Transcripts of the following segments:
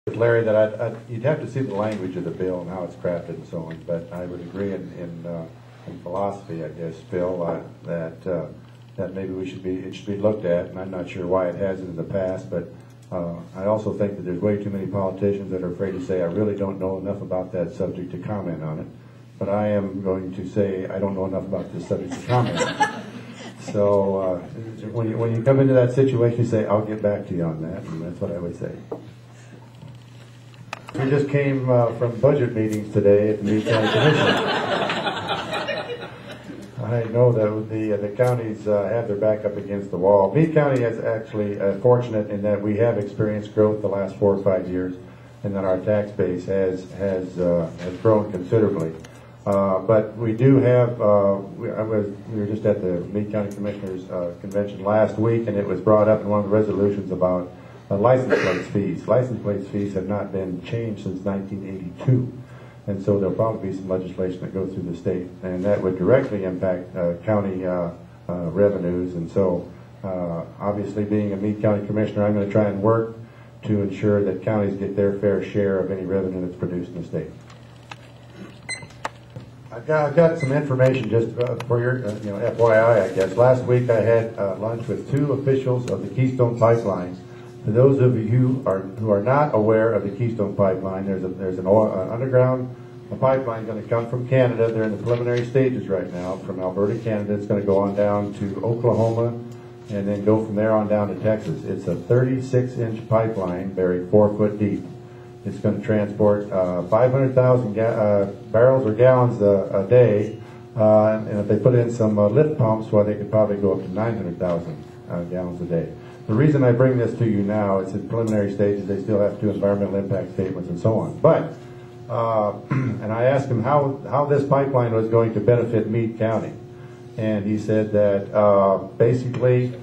with Larry that you'd have to see the language of the bill and how it's crafted and so on. But I would agree in philosophy, I guess, Phil, that maybe it should be looked at, and I'm not sure why it hasn't in the past. But I also think that there's way too many politicians that are afraid to say, I really don't know enough about that subject to comment on it. But I am going to say I don't know enough about this subject to comment on it. So when you come into that situation, you say, I'll get back to you on that, and that's what I would say. We just came from budget meetings today at the Meade County Commission. I know that the counties have their back up against the wall. Meade County is actually fortunate in that we have experienced growth the last 4 or 5 years, and that our tax base has grown considerably. But we do have, we were just at the Meade County Commissioners Convention last week, and it was brought up in one of the resolutions about license plate fees. License plate fees have not been changed since 1982. And so there'll probably be some legislation that goes through the state, and that would directly impact county revenues. And so obviously being a Meade County Commissioner, I'm going to try and work to ensure that counties get their fair share of any revenue that's produced in the state. I've got some information just for your FYI, I guess. Last week I had lunch with 2 officials of the Keystone Pipeline. For those of you who are not aware of the Keystone Pipeline, there's an underground pipeline going to come from Canada. They're in the preliminary stages right now from Alberta, Canada. It's going to go on down to Oklahoma and then go from there on down to Texas. It's a 36-inch pipeline buried 4 foot deep. It's going to transport 500,000 barrels or gallons a day, and if they put in some lift pumps, well, they could probably go up to 900,000 gallons a day. The reason I bring this to you now, it's in preliminary stages. They still have to do environmental impact statements and so on. But, and I asked him how this pipeline was going to benefit Meade County. And he said that basically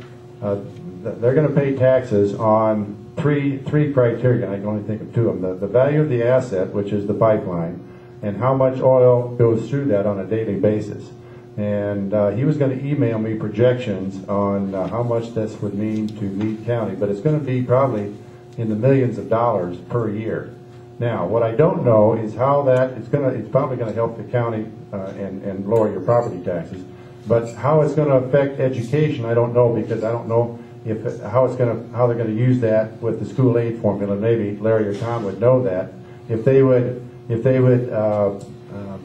they're going to pay taxes on three criteria. I can only think of 2 of them. The value of the asset, which is the pipeline, and how much oil goes through that on a daily basis. And he was going to email me projections on how much this would mean to Meade County, but it's going to be probably in the millions of dollars per year. Now, what I don't know is how that it's probably going to help the county and lower your property taxes, but how it's going to affect education, I don't know, because I don't know how they're going to use that with the school aid formula. Maybe Larry or Tom would know that if they would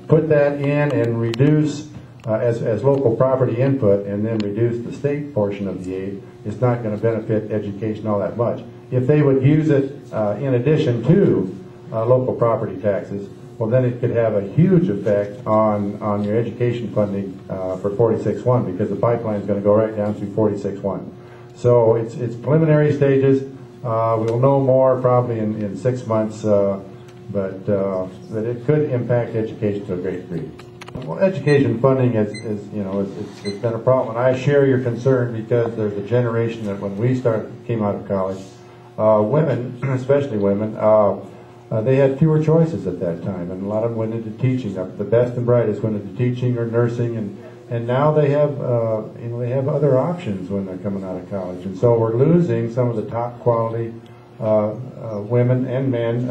put that in and reduce. As local property input and then reduce the state portion of the aid, it's not going to benefit education all that much. If they would use it in addition to local property taxes, well, then it could have a huge effect on your education funding for 46-1, because the pipeline is going to go right down through 46-1. So it's preliminary stages. We'll know more probably in 6 months, but it could impact education to a great degree. Well, education funding it's been a problem, and I share your concern because there's a generation that when we came out of college, women, especially women, they had fewer choices at that time, and a lot of them went into teaching. The best and brightest went into teaching or nursing, and now they have other options when they're coming out of college, and so we're losing some of the top quality women and men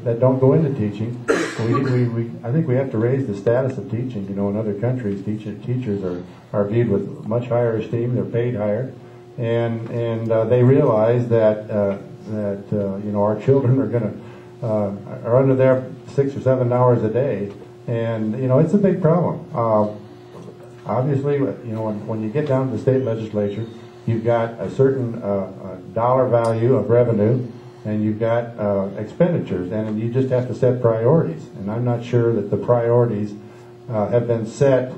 that don't go into teaching. I think we have to raise the status of teaching. In other countries, teachers are viewed with much higher esteem. They're paid higher, and they realize that our children are under there 6 or 7 hours a day, and it's a big problem. Obviously, when you get down to the state legislature, you've got a certain dollar value of revenue, and you've got expenditures, and you just have to set priorities. And I'm not sure that the priorities have been set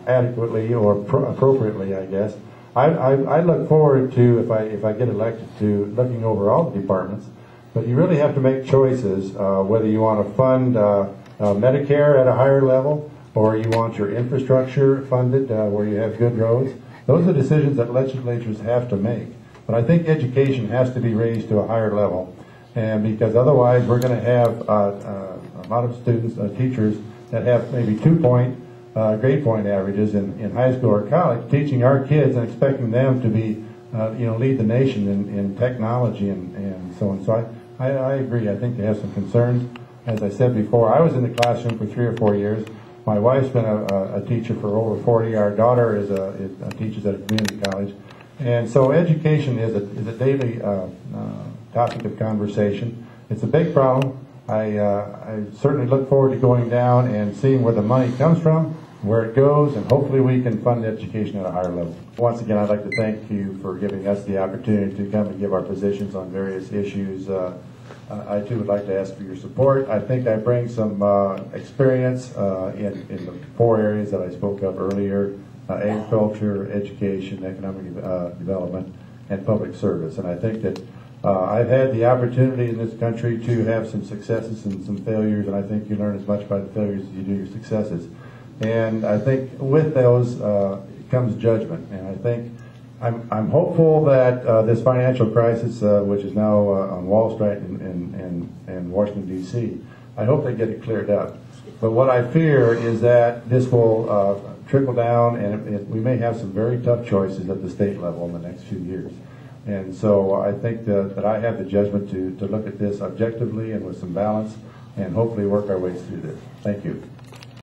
adequately or appropriately, I guess. I look forward to, if I get elected, to looking over all the departments, but you really have to make choices whether you want to fund Medicare at a higher level, or you want your infrastructure funded where you have good roads. Those are decisions that legislatures have to make. But I think education has to be raised to a higher level, and because otherwise we're going to have a lot of students, teachers that have maybe 2-point grade point averages in high school or college, teaching our kids and expecting them to be, lead the nation in technology and so on. So I agree. I think they have some concerns. As I said before, I was in the classroom for 3 or 4 years. My wife's been a teacher for over 40. Our daughter is teaches at a community college. And so education is a daily topic of conversation. It's a big problem. I certainly look forward to going down and seeing where the money comes from, where it goes, and hopefully we can fund education at a higher level. Once again, I'd like to thank you for giving us the opportunity to come and give our positions on various issues. I too would like to ask for your support. I think I bring some experience in the 4 areas that I spoke of earlier: agriculture, education, economic development, and public service. And I think that I've had the opportunity in this country to have some successes and some failures, and I think you learn as much by the failures as you do your successes. And I think with those comes judgment. And I think I'm hopeful that this financial crisis, which is now on Wall Street and Washington, D.C., I hope they get it cleared up. But what I fear is that this will trickle down, and we may have some very tough choices at the state level in the next few years. And so I think that I have the judgment to look at this objectively and with some balance, and hopefully work our ways through this. Thank you.